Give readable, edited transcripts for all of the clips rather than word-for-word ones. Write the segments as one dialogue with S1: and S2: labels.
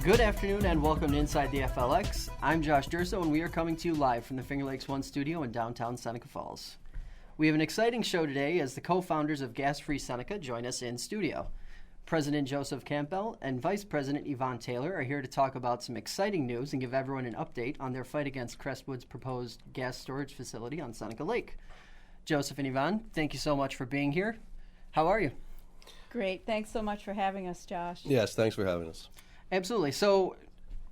S1: Good afternoon and welcome to Inside the FLX. I'm Josh Durso and we are coming to you live from the Finger Lakes One studio in downtown Seneca Falls. We have an exciting show today as the co-founders of Gas Free Seneca join us in studio. President Joseph Campbell and Vice President Yvonne Taylor are here to talk about some exciting news and give everyone an update on their fight against Crestwood's proposed gas storage facility on Seneca Lake. Joseph and Yvonne, thank you so much for being here. How are you?
S2: Great. Thanks so much for having us, Josh.
S3: Yes, thanks for having us.
S1: Absolutely. So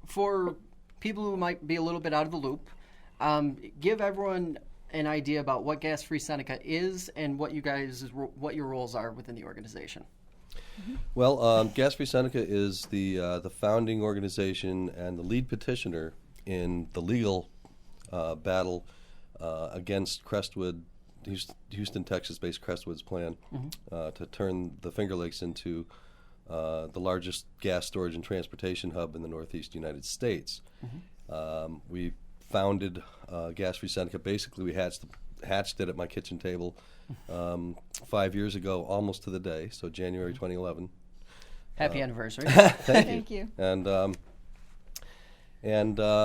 S1: for people who might be a little bit out of the loop, give everyone an idea about what Gas Free Seneca is and what your roles are within the organization.
S2: Mm-hmm.
S3: Well, Gas Free Seneca is the founding organization and the lead petitioner in the legal battle against Crestwood, Houston, Texas-based Crestwood's plan to turn the Finger Lakes into the largest gas storage and transportation hub in the Northeast United States. We founded Gas Free Seneca. Basically, we hatched it at my kitchen table 5 years ago, almost to the day, so January 2011.
S1: Happy anniversary.
S3: Thank you. And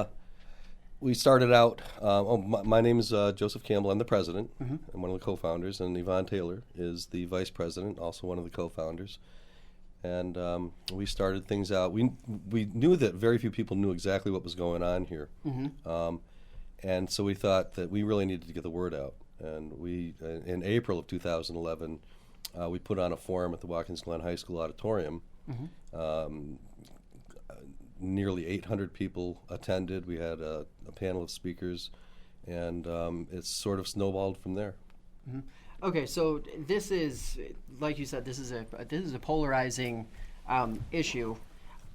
S3: we started out, my name is Joseph Campbell. I'm the president and one of the co-founders, and Yvonne Taylor is the vice president, also one of the co-founders. And we started things out. We knew that very few people knew exactly what was going on here. And so we thought that we really needed to get the word out. And we, in April of 2011, we put on a forum at the Watkins Glen High School auditorium. Nearly 800 people attended. We had a panel of speakers, and it's sort of snowballed from there.
S1: Okay, so this is, like you said, this is a polarizing issue.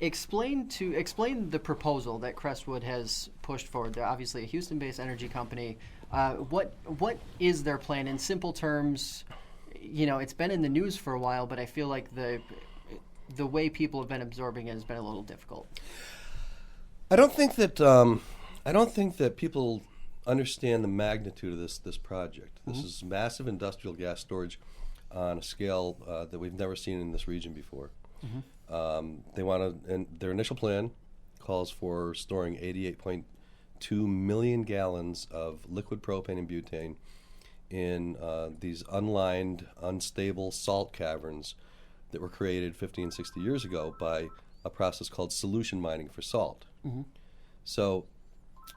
S1: Explain the proposal that Crestwood has pushed forward. They're obviously a Houston-based energy company. What is their plan in simple terms? You know, it's been in the news for a while, but I feel like the way people have been absorbing it has been a little difficult.
S3: I don't think that people understand the magnitude of this project. This is massive industrial gas storage on a scale that we've never seen in this region before. They want to, and their initial plan calls for storing 88.2 million gallons of liquid propane and butane in these unlined, unstable salt caverns that were created 50 and 60 years ago by a process called solution mining for salt. So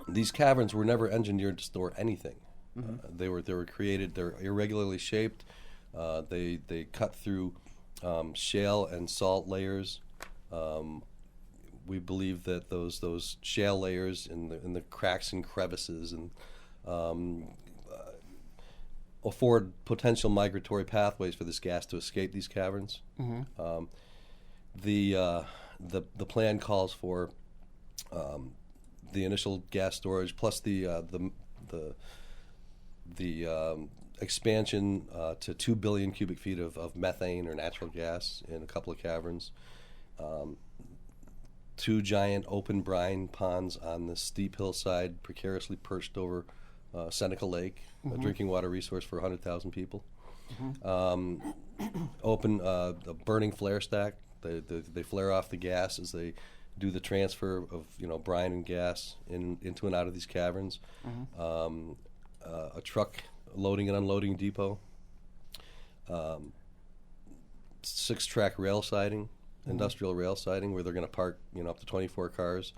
S3: these caverns were never engineered to store anything. They were created. They're irregularly shaped. They cut through shale and salt layers. We believe that those shale layers in the cracks and crevices and afford potential migratory pathways for this gas to escape these caverns. The plan calls for the initial gas storage plus the expansion to 2 billion cubic feet of methane or natural gas in a couple of caverns. 2 giant open brine ponds on the steep hillside precariously perched over Seneca Lake, a drinking water resource for 100,000 people. Open a burning flare stack. They flare off the gas as they do the transfer of brine and gas into and out of these caverns. A truck loading and unloading depot. 6-track rail siding, industrial rail siding, where they're going to park up to 24 cars,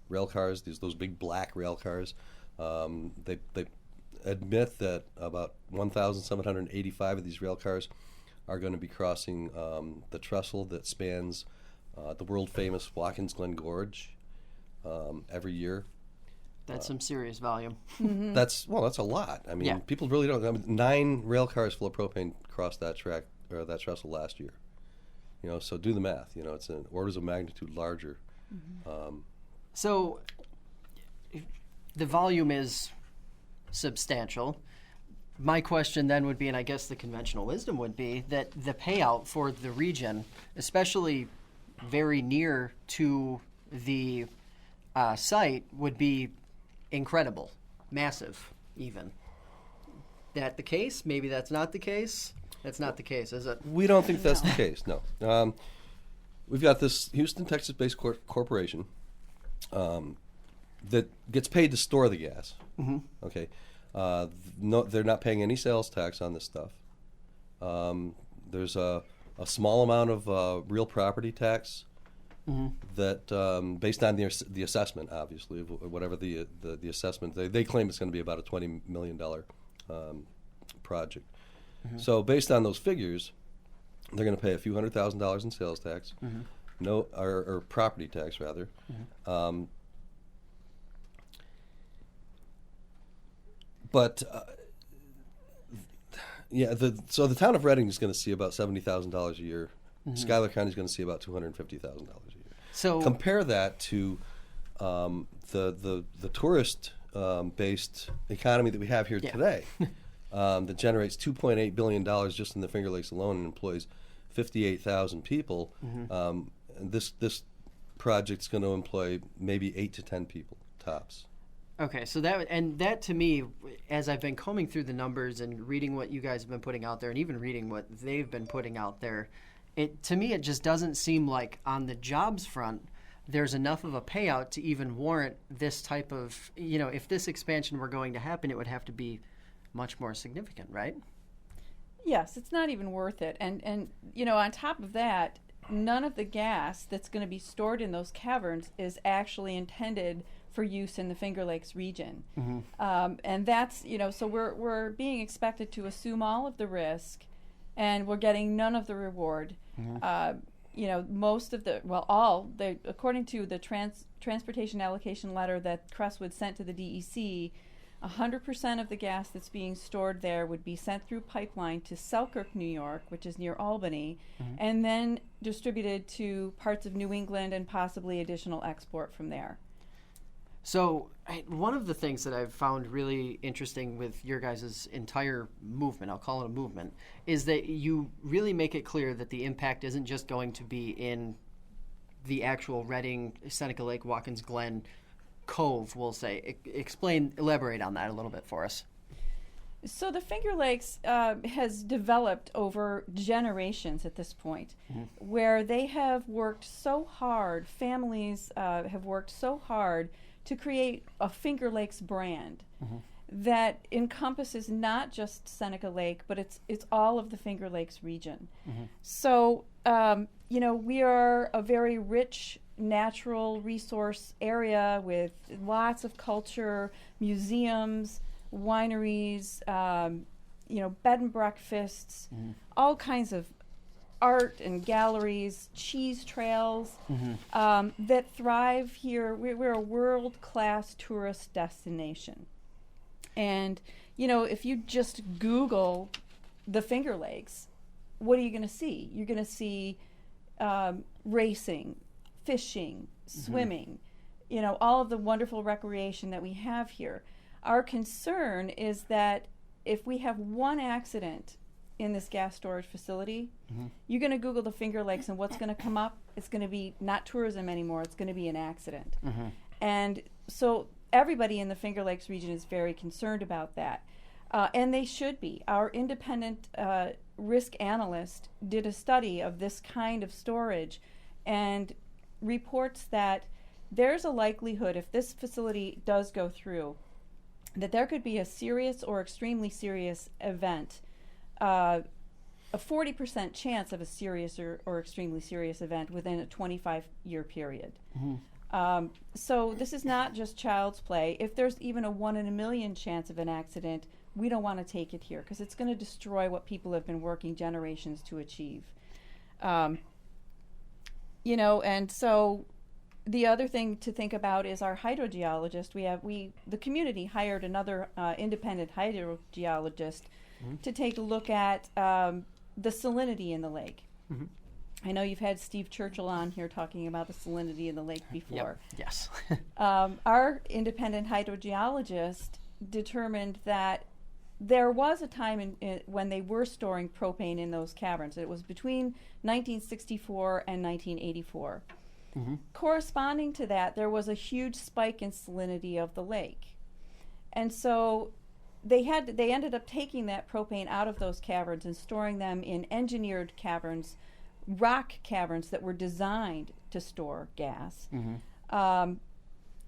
S3: rail cars. Those big black rail cars. They admit that about 1,785 of these rail cars are going to be crossing the trestle that spans the world-famous Watkins Glen Gorge every year.
S1: That's some serious volume.
S3: That's a lot. I mean, people really don't. I mean, 9 rail cars full of propane crossed that track or that trestle last year. So do the math. It's an orders of magnitude larger.
S1: So the volume is substantial. My question then would be, and I guess the conventional wisdom would be, that the payout for the region, especially very near to the site, would be incredible, massive even. That the case? Maybe that's not the case? That's not the case, is it?
S3: We don't think that's the case, no. we've got this Houston, Texas-based corporation that gets paid to store the gas.
S1: Mm-hmm.
S3: Okay, no, they're not paying any sales tax on this stuff. There's a small amount of real property tax that, based on the assessment, obviously, of whatever the assessment, they claim it's going to be about a $20 million project. So based on those figures, they're going to pay a few $100,000 in sales tax, no, or property tax rather. So the town of Reading is going to see about $70,000 a year. Schuyler County is going to see about $250,000 a year.
S1: So
S3: compare that to the tourist based economy that we have here today, that generates $2.8 billion just in the Finger Lakes alone and employs 58,000 people. And this project's going to employ maybe 8 to 10 people tops.
S1: Okay, so that to me, as I've been combing through the numbers and reading what you guys have been putting out there, and even reading what they've been putting out there, to me it just doesn't seem like on the jobs front there's enough of a payout to even warrant this type of, if this expansion were going to happen, it would have to be much more significant, right?
S2: Yes, it's not even worth it. And on top of that, none of the gas that's going to be stored in those caverns is actually intended for use in the Finger Lakes region. And that's, so we're being expected to assume all of the risk, and we're getting none of the reward. Most of according to the transportation allocation letter that Crestwood sent to the DEC, 100% of the gas that's being stored there would be sent through pipeline to Selkirk, New York, which is near Albany, and then distributed to parts of New England and possibly additional export from there.
S1: So one of the things that I've found really interesting with your guys' entire movement, I'll call it a movement, is that you really make it clear that the impact isn't just going to be in the actual Reading, Seneca Lake, Watkins Glen Cove, we'll say. Elaborate on that a little bit for us.
S2: So the Finger Lakes has developed over generations at this point, where they have worked so hard, families have worked so hard to create a Finger Lakes brand that encompasses not just Seneca Lake, but it's all of the Finger Lakes region. So, we are a very rich natural resource area with lots of culture, museums, wineries, bed and breakfasts, all kinds of art and galleries, cheese trails that thrive here. We're a world-class tourist destination. And, if you just Google the Finger Lakes, what are you going to see? You're going to see racing, fishing, swimming, all of the wonderful recreation that we have here. Our concern is that if we have one accident in this gas storage facility, you're going to Google the Finger Lakes, and what's going to come up? It's going to be not tourism anymore. It's going to be an accident. And so everybody in the Finger Lakes region is very concerned about that. And they should be. Our independent risk analyst did a study of this kind of storage and reports that there's a likelihood, if this facility does go through, that there could be a serious or extremely serious event, a 40% chance of a serious or extremely serious event within a 25-year period. So this is not just child's play. If there's even a 1 in a million chance of an accident, we don't want to take it here because it's going to destroy what people have been working generations to achieve. And so the other thing to think about is our hydrogeologist. The community hired another independent hydrogeologist to take a look at the salinity in the lake. I know you've had Steve Churchill on here talking about the salinity in the lake before.
S1: Yes.
S2: Our independent hydrogeologist determined that there was a time when they were storing propane in those caverns. It was between 1964 and 1984. Corresponding to that, there was a huge spike in salinity of the lake. And so they ended up taking that propane out of those caverns and storing them in engineered caverns rock caverns that were designed to store gas.
S1: Mm-hmm.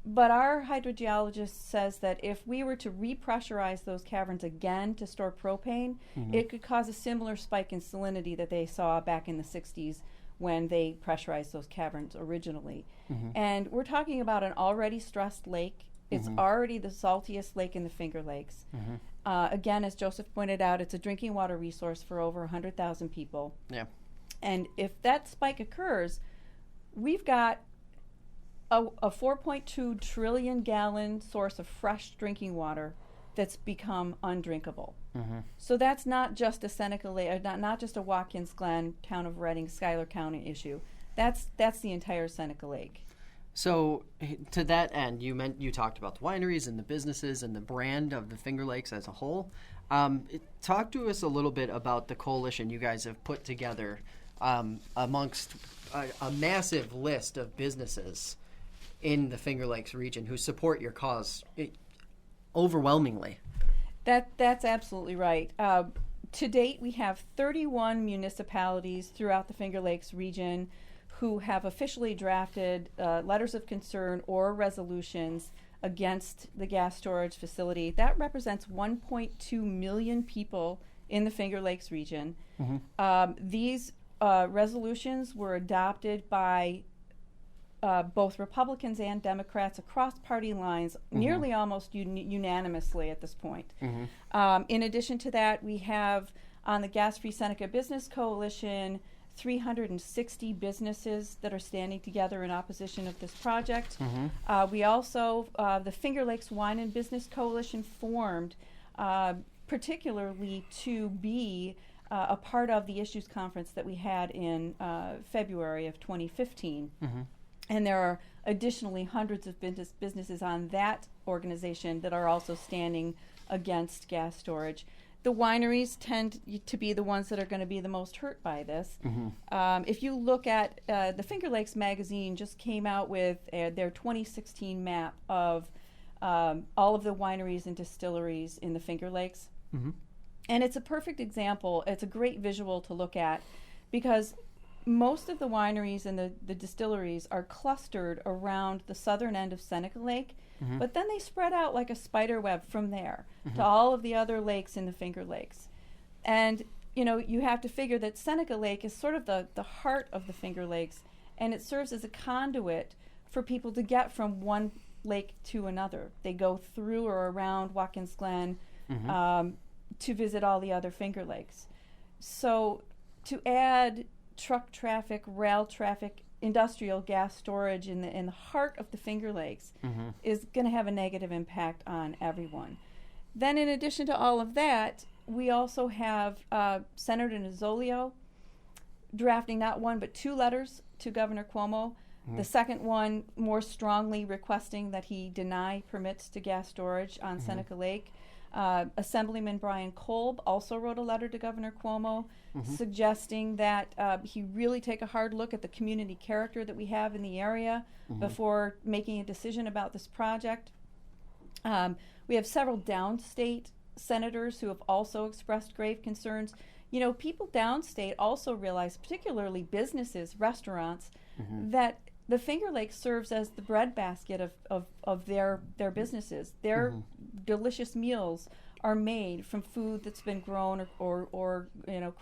S2: But our hydrogeologist says that if we were to repressurize those caverns again to store propane,
S1: Mm-hmm.
S2: it could cause a similar spike in salinity that they saw back in the 60s when they pressurized those caverns originally.
S1: Mm-hmm.
S2: And we're talking about an already stressed lake. It's
S1: Mm-hmm.
S2: already the saltiest lake in the Finger Lakes.
S1: Mm-hmm.
S2: Again, as Joseph pointed out, it's a drinking water resource for over 100,000 people.
S1: Yeah.
S2: And if that spike occurs, we've got a 4.2 trillion gallon source of fresh drinking water that's become undrinkable.
S1: Mm-hmm.
S2: So that's not just a Seneca Lake, not just a Watkins Glen, Town of Reading, Schuyler County issue. That's the entire Seneca Lake.
S1: So to that end, you talked about the wineries and the businesses and the brand of the Finger Lakes as a whole. Talk to us a little bit about the coalition you guys have put together amongst a massive list of businesses in the Finger Lakes region who support your cause overwhelmingly.
S2: That's absolutely right. To date, we have 31 municipalities throughout the Finger Lakes region who have officially drafted letters of concern or resolutions against the gas storage facility. That represents 1.2 million people in the Finger Lakes region.
S1: Mm-hmm.
S2: These resolutions were adopted by both Republicans and Democrats across party lines,
S1: Mm-hmm.
S2: nearly almost unanimously at this point.
S1: Mm-hmm.
S2: In addition to that, we have on the Gas Free Seneca Business Coalition 360 businesses that are standing together in opposition of this project.
S1: Mm-hmm.
S2: We also, the Finger Lakes Wine and Business Coalition formed particularly to be a part of the issues conference that we had in February of 2015.
S1: Mm-hmm.
S2: And there are additionally hundreds of businesses on that organization that are also standing against gas storage. The wineries tend to be the ones that are going to be the most hurt by this.
S1: Mm-hmm.
S2: If you look at the Finger Lakes magazine just came out with their 2016 map of all of the wineries and distilleries in the Finger Lakes.
S1: Mm-hmm.
S2: And it's a perfect example. It's a great visual to look at because most of the wineries and the distilleries are clustered around the southern end of Seneca Lake,
S1: Mm-hmm.
S2: but then they spread out like a spider web from there
S1: Mm-hmm.
S2: to all of the other lakes in the Finger Lakes. And, you have to figure that Seneca Lake is sort of the heart of the Finger Lakes, and it serves as a conduit for people to get from one lake to another. They go through or around Watkins Glen
S1: Mm-hmm.
S2: To visit all the other Finger Lakes. So to add truck traffic, rail traffic, industrial gas storage in the heart of the Finger Lakes
S1: Mm-hmm.
S2: is going to have a negative impact on everyone. Then in addition to all of that, we also have Senator Nozzolio drafting not one but two letters to Governor Cuomo.
S1: Mm-hmm.
S2: The second one more strongly requesting that he deny permits to gas storage on
S1: Mm-hmm.
S2: Seneca Lake. Assemblyman Brian Kolb also wrote a letter to Governor Cuomo
S1: Mm-hmm.
S2: suggesting that he really take a hard look at the community character that we have in the area
S1: Mm-hmm.
S2: before making a decision about this project. We have several downstate senators who have also expressed grave concerns. People downstate also realize, particularly businesses, restaurants,
S1: Mm-hmm.
S2: that the Finger Lakes serves as the breadbasket of their businesses. Their
S1: Mm-hmm.
S2: delicious meals are made from food that's been grown or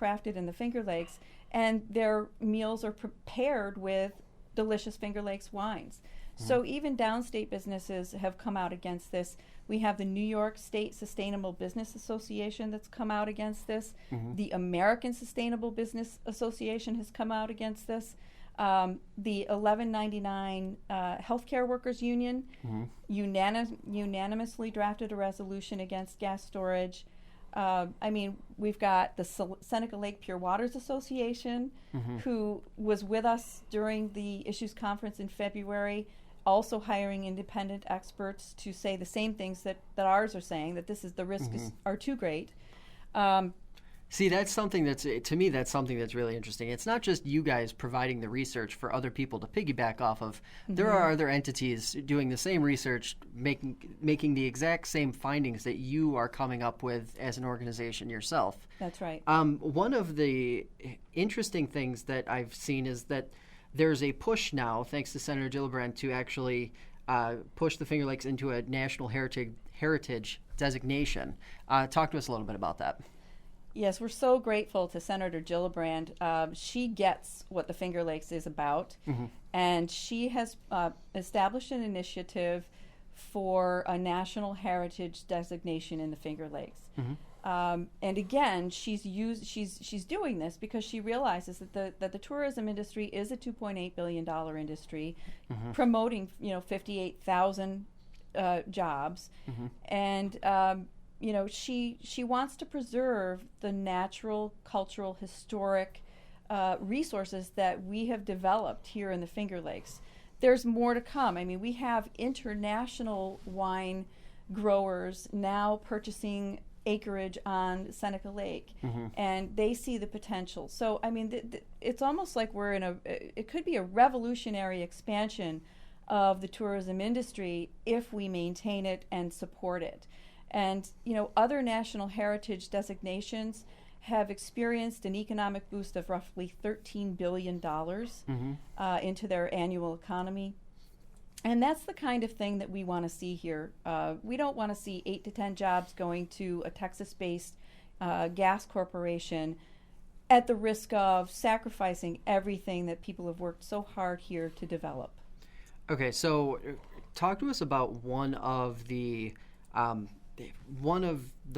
S2: crafted in the Finger Lakes, and their meals are prepared with delicious Finger Lakes wines. So even downstate businesses have come out against this. We have the New York State Sustainable Business Association that's come out against this.
S1: Mm-hmm.
S2: The American Sustainable Business Association has come out against this. The 1199 Healthcare Workers Union
S1: Mm-hmm.
S2: unanimously drafted a resolution against gas storage. We've got the Seneca Lake Pure Waters Association,
S1: Mm-hmm.
S2: who was with us during the issues conference in February, also hiring independent experts to say the same things that ours are saying, that the risks are too great.
S1: See, that's something that's, to me, that's something that's really interesting. It's not just you guys providing the research for other people to piggyback off of. There are other entities doing the same research, making the exact same findings that you are coming up with as an organization yourself.
S2: That's right.
S1: One of the interesting things that I've seen is that there's a push now, thanks to Senator Gillibrand, to actually push the Finger Lakes into a national heritage designation. Talk to us a little bit about that.
S2: Yes, we're so grateful to Senator Gillibrand. She gets what the Finger Lakes is about, and she has established an initiative for a national heritage designation in the Finger Lakes. And again, she's doing this because she realizes that the tourism industry is a $2.8 billion industry, promoting 58,000 jobs, and she wants to preserve the natural, cultural, historic resources that we have developed here in the Finger Lakes. There's more to come. I mean, we have international wine growers now purchasing acreage on Seneca Lake, and they see the potential. So, I mean, it's almost like we're in it could be a revolutionary expansion of the tourism industry if we maintain it and support it. And, other national heritage designations have experienced an economic boost of roughly $13 billion into their annual economy. And that's the kind of thing that we want to see here. We don't want to see 8 to 10 jobs going to a Texas-based gas corporation at the risk of sacrificing everything that people have worked so hard here to develop.
S1: Okay, so talk to us about one of the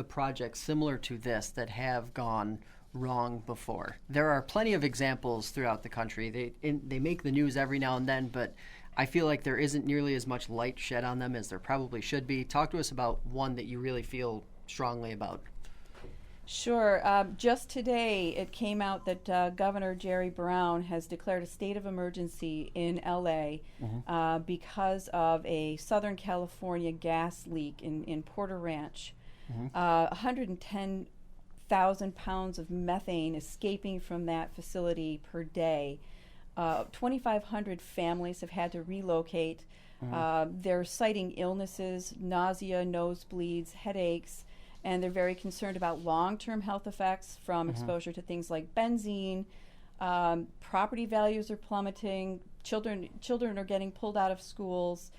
S1: projects similar to this that have gone wrong before. There are plenty of examples throughout the country. They make the news every now and then, but I feel like there isn't nearly as much light shed on them as there probably should be. Talk to us about one that you really feel strongly about.
S2: Sure. Just today, it came out that Governor Jerry Brown has declared a state of emergency in L.A. Because of a Southern California gas leak in Porter Ranch. 110,000 pounds of methane escaping from that facility per day. 2,500 families have had to relocate. They're citing illnesses, nausea, nosebleeds, headaches, and they're very concerned about long-term health effects from exposure to things like benzene. Property values are plummeting. Children are getting pulled out of schools.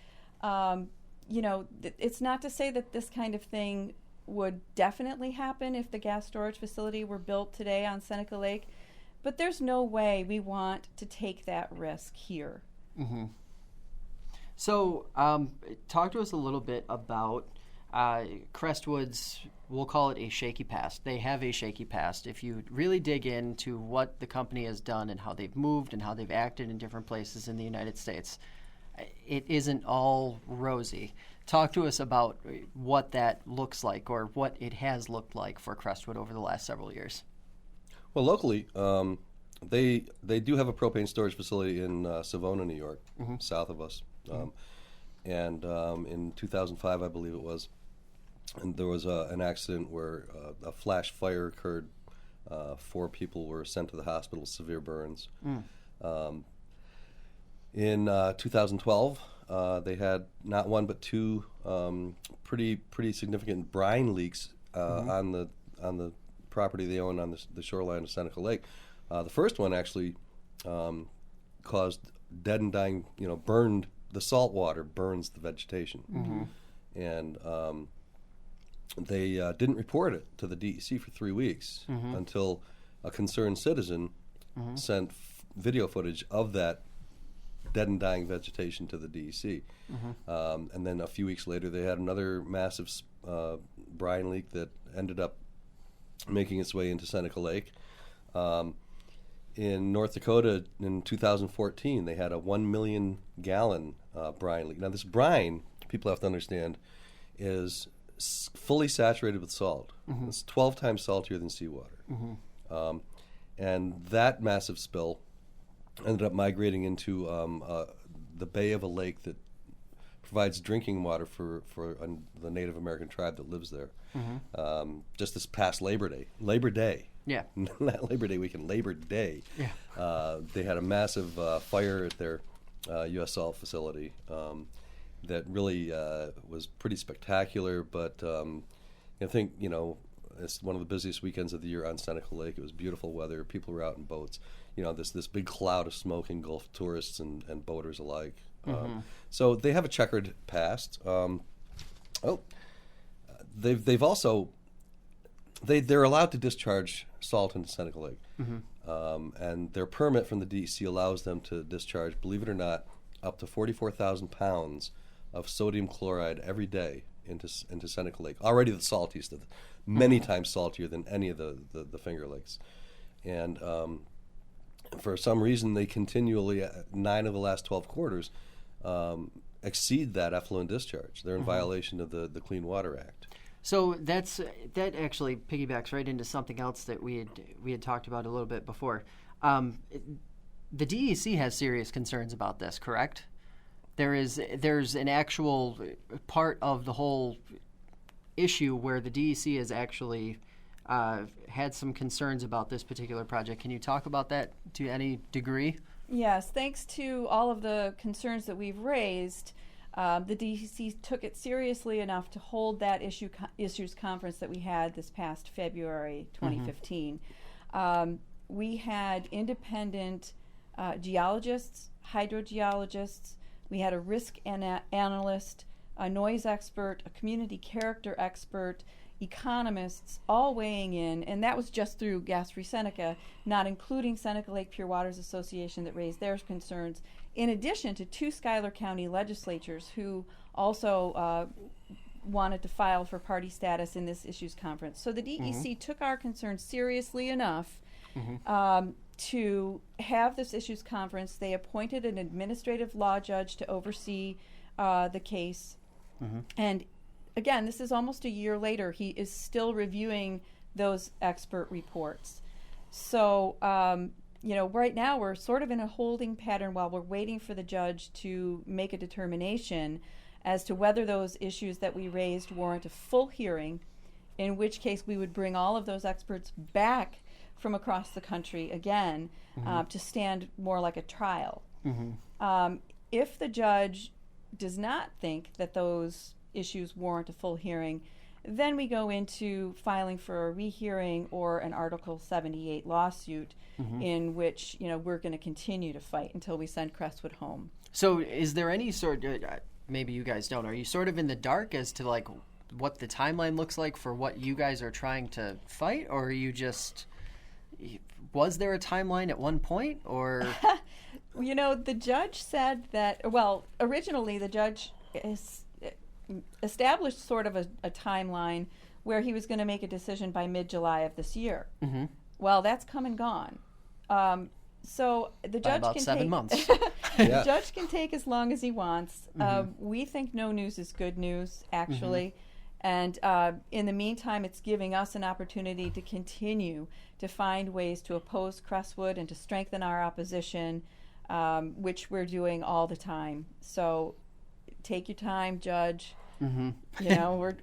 S2: It's not to say that this kind of thing would definitely happen if the gas storage facility were built today on Seneca Lake, but there's no way we want to take that risk here.
S1: So talk to us a little bit about Crestwood's, we'll call it a shaky past. They have a shaky past. If you really dig into what the company has done and how they've moved and how they've acted in different places in the United States, it isn't all rosy. Talk to us about what that looks like, or what it has looked like for Crestwood over the last several years.
S3: Well, locally, they do have a propane storage facility in Savona, New York, south of us. And in 2005, I believe it was, and there was an accident where a flash fire occurred. 4 people were sent to the hospital with severe burns. In 2012, they had not one but 2 pretty significant brine leaks on the property they own on the shoreline of Seneca Lake. The first one actually caused dead and dying, burned. The salt water burns the vegetation. And they didn't report it to the DEC for 3 weeks until a concerned citizen sent video footage of that dead and dying vegetation to the DEC. And then a few weeks later, they had another massive brine leak that ended up making its way into Seneca Lake. In North Dakota in 2014, they had a 1 million gallon brine leak. Now, this brine, people have to understand, is fully saturated with salt. It's 12 times saltier than seawater. And that massive spill ended up migrating into the bay of a lake that provides drinking water for the Native American tribe that lives there. Just this past Labor Day,
S1: Yeah.
S3: Not Labor Day weekend, Labor Day.
S1: Yeah.
S3: They had a massive fire at their U.S. Salt facility that really was pretty spectacular. But I think, it's one of the busiest weekends of the year on Seneca Lake. It was beautiful weather. People were out in boats. This big cloud of smoke engulfed tourists and boaters alike. So they have a checkered past. They've also they're allowed to discharge salt into Seneca Lake, and their permit from the DEC allows them to discharge, believe it or not, up to 44,000 pounds of sodium chloride every day into Seneca Lake. Already the saltiest, many times saltier than any of the Finger Lakes, and for some reason they continually, 9 of the last 12 quarters, exceed that effluent discharge. They're in violation of the Clean Water Act.
S1: So that actually piggybacks right into something else that we had talked about a little bit before. The DEC has serious concerns about this, correct? There's an actual part of the whole issue where the DEC has actually had some concerns about this particular project. Can you talk about that to any degree?
S2: Yes, thanks to all of the concerns that we've raised, the DEC took it seriously enough to hold that issues conference that we had this past February 2015. We had independent geologists, hydrogeologists, we had a risk analyst, a noise expert, a community character expert, economists all weighing in, and that was just through Gas Free Seneca, not including Seneca Lake Pure Waters Association that raised their concerns, in addition to 2 Schuyler County legislatures who also wanted to file for party status in this issues conference. So the DEC took our concerns seriously enough to have this issues conference. They appointed an administrative law judge to oversee the case, and again, this is almost a year later. He is still reviewing those expert reports. So, right now we're sort of in a holding pattern while we're waiting for the judge to make a determination as to whether those issues that we raised warrant a full hearing, in which case we would bring all of those experts back from across the country again to stand more like a trial. If the judge does not think that those issues warrant a full hearing, then we go into filing for a rehearing or an Article 78 lawsuit in which we're going to continue to fight until we send Crestwood home.
S1: So is there any sort of, maybe you guys don't, are you sort of in the dark as to like what the timeline looks like for what you guys are trying to fight, or are you just, was there a timeline at one point, or?
S2: The judge said that, originally the judge established sort of a timeline where he was going to make a decision by mid-July of this year. Well, that's come and gone. So the judge
S1: about
S2: can
S1: 7
S2: take,
S1: months.
S2: The judge can take as long as he wants. We think no news is good news, actually. And in the meantime, it's giving us an opportunity to continue to find ways to oppose Crestwood and to strengthen our opposition, which we're doing all the time. So take your time, Judge. We're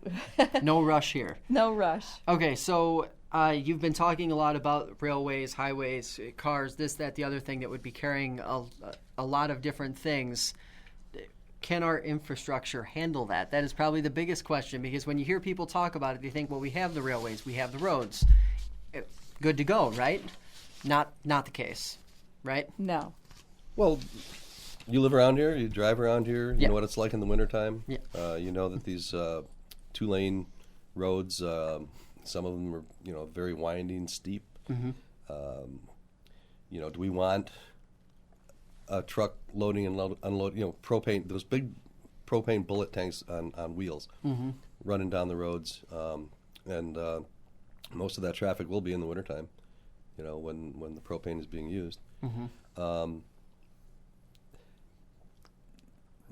S1: No rush here.
S2: No rush.
S1: Okay, so you've been talking a lot about railways, highways, cars, this, that, the other thing that would be carrying a lot of different things. Can our infrastructure handle that? That is probably the biggest question, because when you hear people talk about it, they think, well, we have the railways, we have the roads. Good to go, right? Not the case, right?
S2: No.
S3: Well, you live around here, you drive around here, you
S1: Yeah.
S3: know what it's like in the wintertime.
S1: Yeah.
S3: You know that these 2-lane roads, some of them are, very winding, steep. Do we want a truck loading and unloading, propane, those big propane bullet tanks on wheels running down the roads, and most of that traffic will be in the wintertime, when the propane is being used.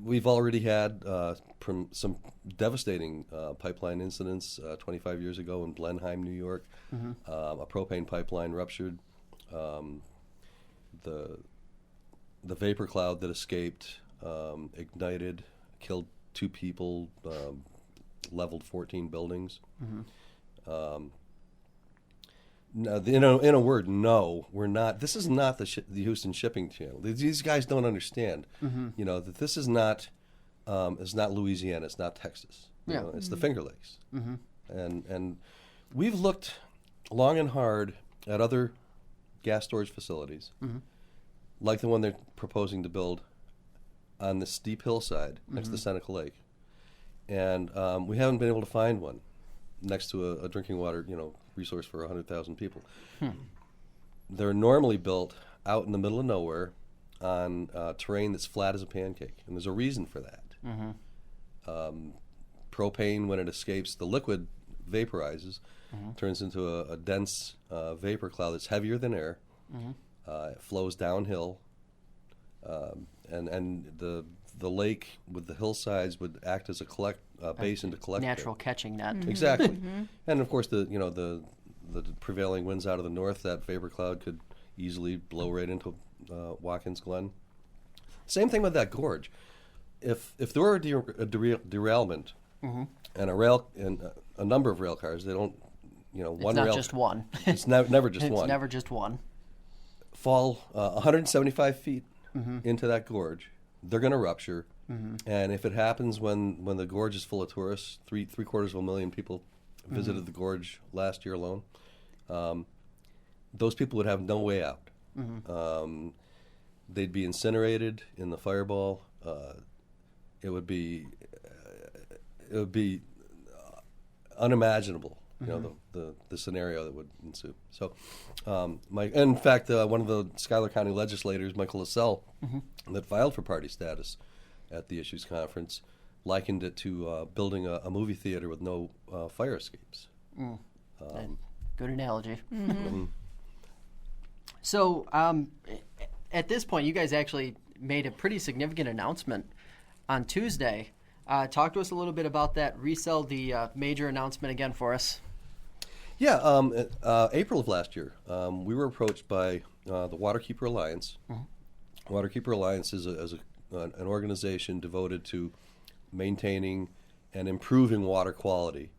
S3: We've already had some devastating pipeline incidents 25 years ago in Blenheim, New York. A propane pipeline ruptured. The vapor cloud that escaped ignited, killed 2 people, leveled 14 buildings. No, in a word, no, we're not. This is not the Houston Shipping Channel. These guys don't understand, that this is not, it's not Louisiana, it's not Texas. You know, it's the Finger Lakes, and we've looked long and hard at other gas storage facilities, like the one they're proposing to build on the steep hillside next to Seneca Lake, and we haven't been able to find one next to a drinking water, resource for 100,000 people. They're normally built out in the middle of nowhere on terrain that's flat as a pancake, and there's a reason for that. Propane, when it escapes, the liquid vaporizes, turns into a dense vapor cloud that's heavier than air. It flows downhill, and the lake with the hillsides would act as a basin to collect
S1: natural catching net.
S3: Exactly. And of course, the prevailing winds out of the north, that vapor cloud could easily blow right into Watkins Glen. Same thing with that gorge. If there were a derailment and a number of rail cars, they don't, one
S1: It's not
S3: rail.
S1: just one.
S3: It's never just
S1: It's
S3: one.
S1: never just one.
S3: Fall 175 feet into that gorge, they're going to rupture. And if it happens when the gorge is full of tourists, three-quarters of a million people visited the gorge last year alone, those people would have no way out. They'd be incinerated in the fireball. It would be unimaginable, the scenario that would ensue. So, in fact, one of the Schuyler County legislators, Michael LaSalle, that filed for party status at the Issues Conference, likened it to building a movie theater with no fire escapes.
S1: Good analogy. So, at this point, you guys actually made a pretty significant announcement on Tuesday. Talk to us a little bit about that. Resell the major announcement again for us.
S3: Yeah, April of last year, we were approached by the Waterkeeper Alliance. Waterkeeper Alliance is an organization devoted to maintaining and improving water quality.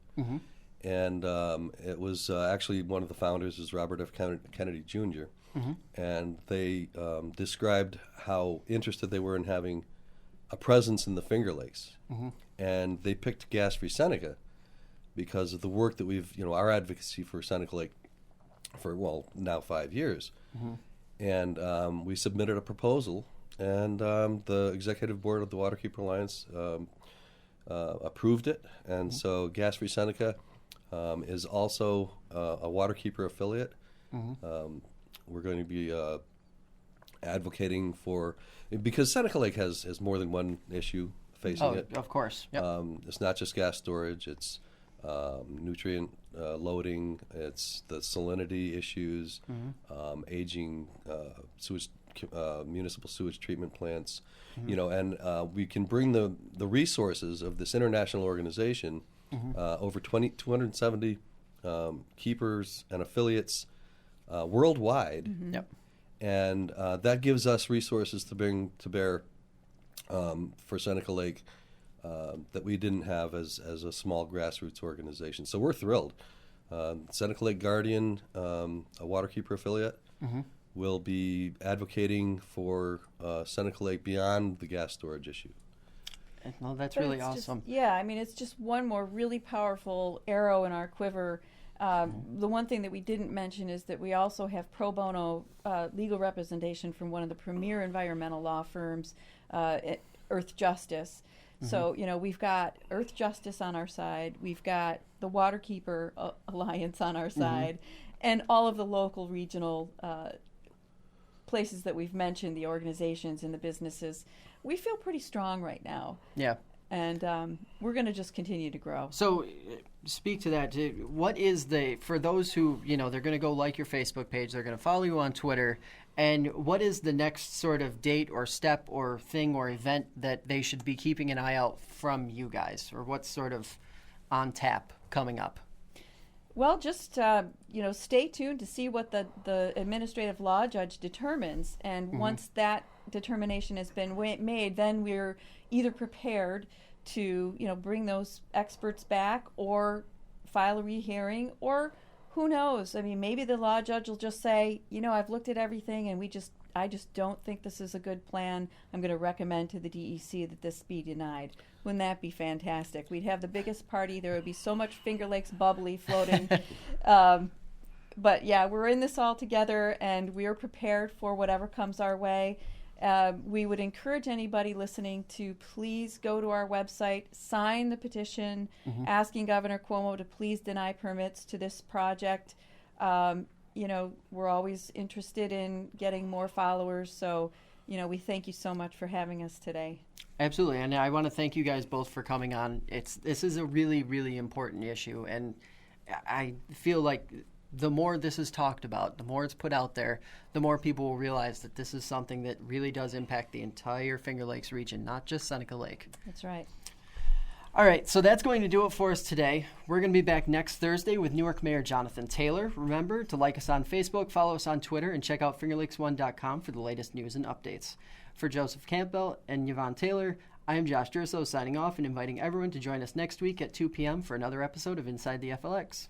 S3: And it was actually one of the founders is Robert F. Kennedy Jr. And they described how interested they were in having a presence in the Finger Lakes. And they picked Gas-Free Seneca because of the work that we've, our advocacy for Seneca Lake for, now 5 years. And we submitted a proposal, and the executive board of the Waterkeeper Alliance approved it. And so Gas-Free Seneca is also a Waterkeeper affiliate. We're going to be advocating for, because Seneca Lake has more than one issue facing it.
S1: Of course. Yep.
S3: It's not just gas storage, it's nutrient loading, it's the salinity issues, aging sewage, municipal sewage treatment plants, and we can bring the resources of this international organization, over 270 keepers and affiliates worldwide.
S1: Yep.
S3: And that gives us resources to bring to bear for Seneca Lake that we didn't have as a small grassroots organization. So we're thrilled. Seneca Lake Guardian, a Waterkeeper affiliate, will be advocating for Seneca Lake beyond the gas storage issue.
S1: Well, that's
S2: But
S1: really
S2: it's
S1: awesome.
S2: It's just one more really powerful arrow in our quiver. The one thing that we didn't mention is that we also have pro bono legal representation from one of the premier environmental law firms, Earth Justice. So, we've got Earth Justice on our side, we've got the Waterkeeper Alliance on our side, and all of the local regional places that we've mentioned, the organizations and the businesses. We feel pretty strong right now.
S1: Yeah.
S2: And we're going to just continue to grow.
S1: So, speak to that. What is for those who, they're going to go like your Facebook page, they're going to follow you on Twitter, and what is the next sort of date or step or thing or event that they should be keeping an eye out from you guys, or what's sort of on tap coming up?
S2: Well, just, stay tuned to see what the administrative law judge determines. And once that determination has been made, then we're either prepared to, bring those experts back or file a rehearing, or who knows? I mean, maybe the law judge will just say, I've looked at everything and I just don't think this is a good plan. I'm going to recommend to the DEC that this be denied. Wouldn't that be fantastic? We'd have the biggest party. There would be so much Finger Lakes bubbly floating. But yeah, we're in this all together, and we are prepared for whatever comes our way. We would encourage anybody listening to please go to our website, sign the petition asking Governor Cuomo to please deny permits to this project. We're always interested in getting more followers, so we thank you so much for having us today.
S1: Absolutely, and I want to thank you guys both for coming on. This is a really, really important issue, and I feel like the more this is talked about, the more it's put out there, the more people will realize that this is something that really does impact the entire Finger Lakes region, not just Seneca Lake.
S2: That's right.
S1: All right, so that's going to do it for us today. We're going to be back next Thursday with Newark Mayor Jonathan Taylor. Remember to like us on Facebook, follow us on Twitter, and check out fingerlakes1.com for the latest news and updates. For Joseph Campbell and Yvonne Taylor, I am Josh Durso signing off and inviting everyone to join us next week at 2 p.m. for another episode of Inside the FLX.